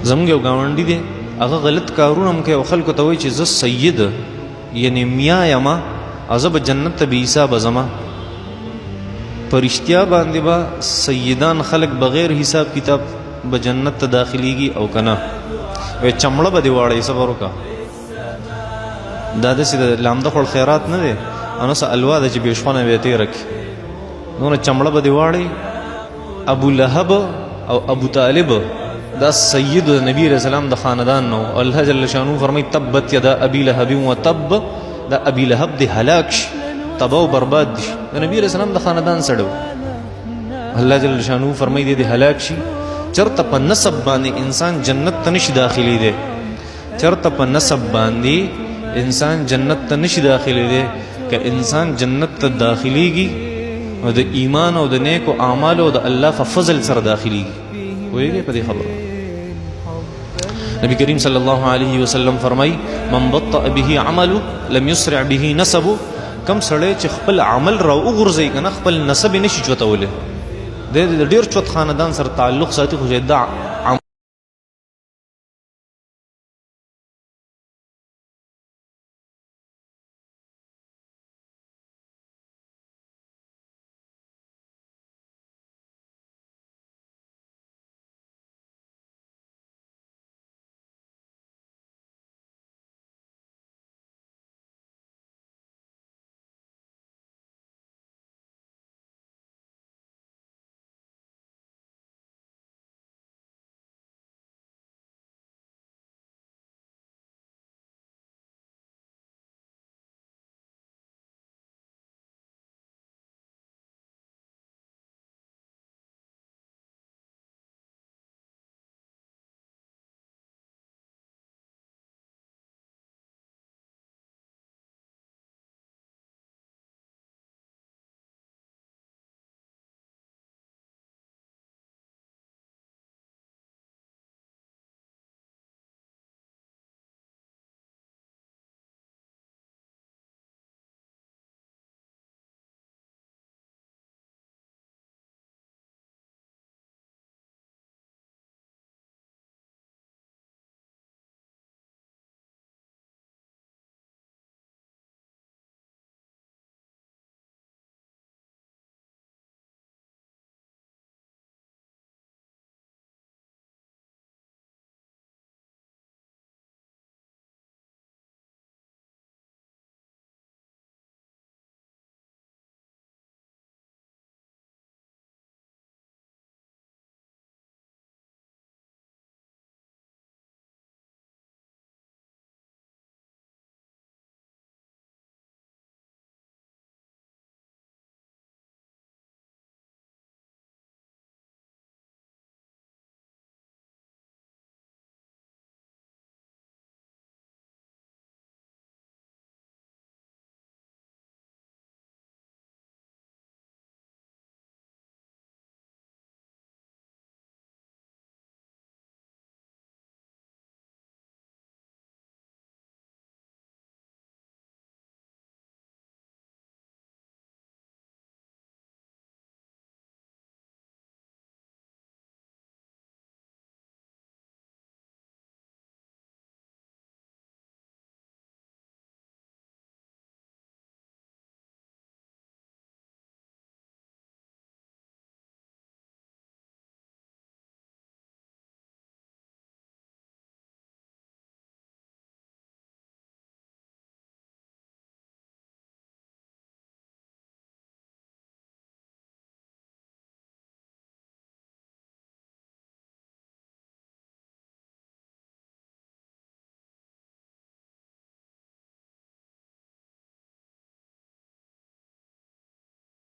زموږ یو ګاونډي دی هغه غلط کارونه هم کوي او خلکو ته وایي چې زه سید یعنی میا یم او زه به جنت ته بې حسابه ځمه. په رښتیا باندې به سیدان خلک بغیر حساب کتاب به جنت ته داخلیږي او که نه وایي چمړه به دې واړئ صبر وکړه. دا داسې د لامده خوړ خیرات نه دی او نه څه الوا ده چې بې شخونه به یې تېره کړي. دونه چمړه به دې واړئ. ابو لهب او ابو طالب دا سید د نبی علیہ السلام د خاندان نو. الله جل شانو فرمای تبت یدا ابي لهب وتب، دا ابي لهب دی هلاک شي تباہ و برباد شي. د نبی علیہ السلام د خاندان سره الله جل شانو فرمای دی هلاک شي. چرته په نسب باندې انسان جنت ته نشي داخلي دی، چرته په نسب باندې انسان جنت ته نشي داخلي دی. که انسان جنت ته داخليږي او د ایمان او د نیکو اعمال او د الله په فضل سره داخليږي. وایي په دې خبره نبی کریم صلی الله علیه وسلم فرمای من بطأ به عمله لم يسرع به نسبه. کم سړی چې خپل عمل را وغورځوي کنه خپل نسب نشي چوتولی، د ډیر چوت خاندان سره تعلق ساتي خو